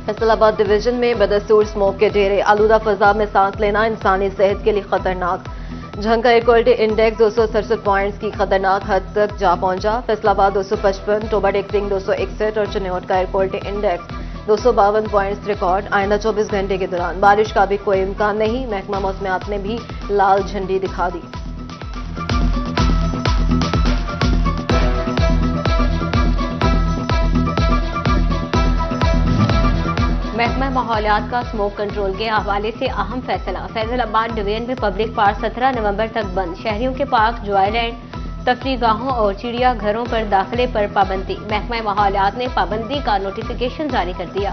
فیصل آباد ڈویژن میں بدستور اسموک کے ڈھیرے، آلودہ فضا میں سانس لینا انسانی صحت کے لیے خطرناک۔ جھنگ کا ایئر کوالٹی انڈیکس 267 پوائنٹس کی خطرناک حد تک جا پہنچا۔ فیصل آباد 255، ٹوبہ ٹیکسنگ 261 اور چنیوٹ کا air quality index 252 points record. آئندہ 24 گھنٹے کے دوران بارش کا بھی کوئی امکان نہیں، محکمہ موسمیات نے بھی لال جھنڈی دکھا دی۔ محکمہ ماحولیات کا اسموک کنٹرول کے حوالے سے اہم فیصلہ۔ فیصل آباد ڈویژن میں پبلک پارک 17 نومبر تک بند، شہریوں کے پارک، جوائے لینڈ، تفریح گاہوں اور چڑیا گھروں پر داخلے پر پابندی۔ محکمہ ماحولیات نے پابندی کا نوٹیفیکیشن جاری کر دیا۔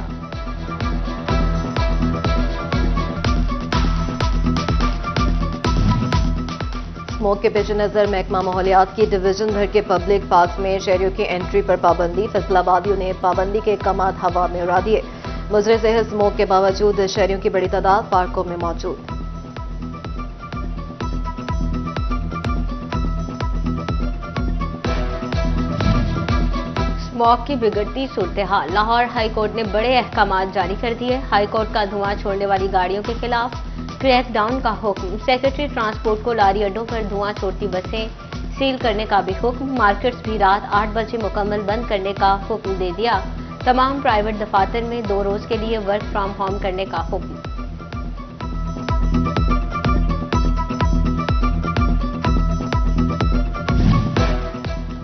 اسموک کے پیش نظر محکمہ ماحولیات کی ڈویژن بھر کے پبلک پارکس میں شہریوں کی انٹری پر پابندی۔ فیصل آبادیوں نے پابندی کے احکامات ہوا میں اڑا دیے۔ مضر صحت اسموک کے باوجود شہریوں کی بڑی تعداد پارکوں میں موجود۔ اسموک کی بگڑتی صورتحال، لاہور ہائی کورٹ نے بڑے احکامات جاری کر دیے۔ ہائی کورٹ کا دھواں چھوڑنے والی گاڑیوں کے خلاف کریک ڈاؤن کا حکم۔ سیکرٹری ٹرانسپورٹ کو لاری اڈوں پر دھواں چھوڑتی بسیں سیل کرنے کا بھی حکم۔ مارکیٹس بھی رات 8 بجے مکمل بند کرنے کا حکم دے دیا۔ تمام پرائیویٹ دفاتر میں 2 روز کے لیے ورک فرام ہوم کرنے کا حکم۔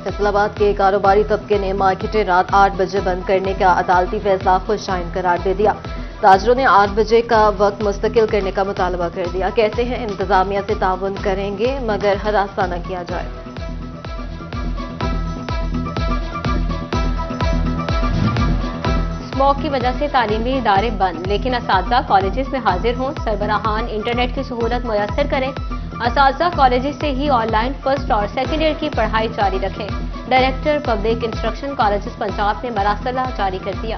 فیصل آباد کے کاروباری طبقے نے مارکیٹیں رات 8 بجے بند کرنے کا عدالتی فیصلہ خوش آئند قرار دے دیا۔ تاجروں نے 8 بجے کا وقت مستقل کرنے کا مطالبہ کر دیا۔ کہتے ہیں انتظامیہ سے تعاون کریں گے مگر ہراساں نہ کیا جائے۔ اسموک کی وجہ سے تعلیمی ادارے بند، لیکن اساتذہ کالجز میں حاضر ہوں۔ سربراہان انٹرنیٹ کی سہولت میسر کریں۔ اساتذہ کالجز سے ہی آن لائن فرسٹ اور سیکنڈ ایئر کی پڑھائی جاری رکھیں۔ Director public instruction colleges Punjab نے مراسلہ جاری کر دیا۔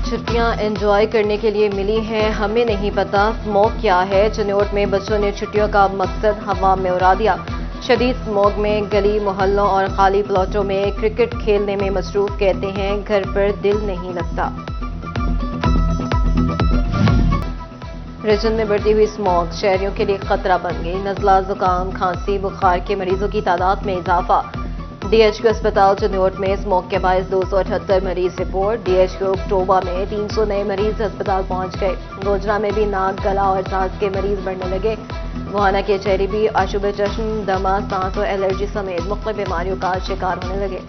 چھٹیاں انجوائے کرنے کے لیے ملی ہیں، ہمیں نہیں پتا اسموک کیا ہے۔ چنیوٹ میں بچوں نے چھٹیوں کا مقصد ہوا میں اڑا دیا۔ شدید اسموک میں گلی محلوں اور خالی پلاٹوں میں کرکٹ کھیلنے میں مصروف، کہتے ہیں گھر پر دل نہیں لگتا۔ ریجن میں بڑھتی ہوئی اسموک شہریوں کے لیے خطرہ بن گئی۔ نزلہ، زکام، کھانسی، بخار کے مریضوں کی تعداد میں اضافہ۔ ڈی ایچ کیو اسپتال چنیوٹ میں اسموک کے باعث 278 مریض report. D H Q Toba میں 300 نئے مریض ہسپتال پہنچ گئے۔ گوجرا میں بھی ناک، گلا اور سانس کے مریض بڑھنے لگے۔ گوہانا کے چہری بھی آشوب چشم، دمہ، سانس اور الرجی سمیت مختلف بیماریوں کا شکار ہونے لگے۔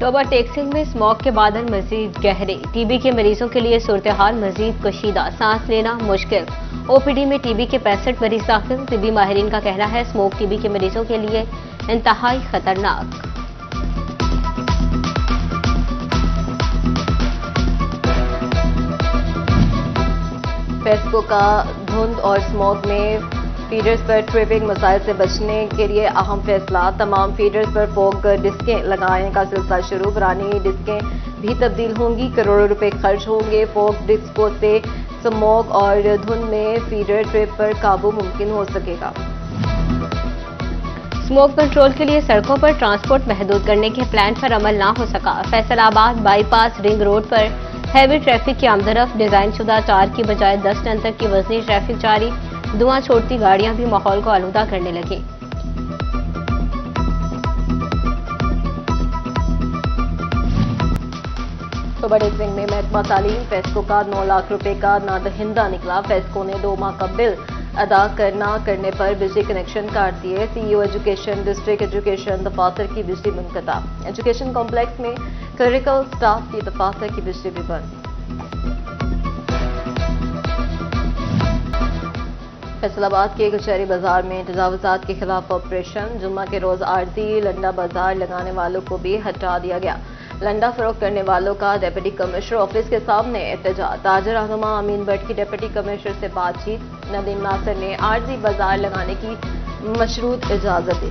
ٹوبہ ٹیکسنگ میں اسموک کے بادل مزید گہرے، ٹی بی کے مریضوں کے لیے صورتحال مزید کشیدہ، سانس لینا مشکل۔ او پی ڈی میں ٹی بی کے 65 مریض داخل، طبی ماہرین کا کہنا ہے اسموک ٹی بی کے مریضوں کے لیے انتہائی خطرناک۔ پیسکو کا دھند اور اسموک میں فیڈرز پر ٹریپنگ مسائل سے بچنے کے لیے اہم فیصلہ۔ تمام فیڈرز پر فوگ ڈسکیں لگانے کا سلسلہ شروع، پرانی ڈسکیں بھی تبدیل ہوں گی، کروڑوں روپے خرچ ہوں گے۔ فوگ ڈسکوں سے اسموک اور دھند میں فیڈر ٹریپ پر قابو ممکن ہو سکے گا۔ اسموک کنٹرول کے لیے سڑکوں پر ٹرانسپورٹ محدود کرنے کے پلان پر عمل نہ ہو سکا۔ فیصل آباد by pass ring road per heavy traffic کی آمدرفت، ڈیزائن شدہ 4 کی بجائے 10 ٹن تک کی وزنی ٹریفک جاری، دھواں چھوڑتی گاڑیاں بھی ماحول کو آلودہ کرنے لگیں۔ ٹوبہ ٹیکسنگ میں محکمہ تعلیم فیسکو کا 9 لاکھ روپے کا نادہندہ نکلا۔ فیسکو نے 2 ماہ کا بل ادا نہ کرنے پر بجلی کنیکشن کاٹ دیے۔ سی ای او ایجوکیشن، ڈسٹرکٹ ایجوکیشن دفاتر کی بجلی منقطع۔ ایجوکیشن کمپلیکس میں کلریکل سٹاف کی دفاتر کی بجلی بھی بند۔ فیصل آباد کے کچہری بازار میں تجاوزات کے خلاف آپریشن، جمعہ کے روز عارضی لنڈا بازار لگانے والوں کو بھی ہٹا دیا گیا۔ لنڈا فروخت کرنے والوں کا ڈپٹی کمشنر آفس کے سامنے احتجاج، تاجر رہنما امین بٹ کی ڈپٹی کمشنر سے بات چیت، ندیم ناصر نے عارضی بازار لگانے کی مشروط اجازت دی۔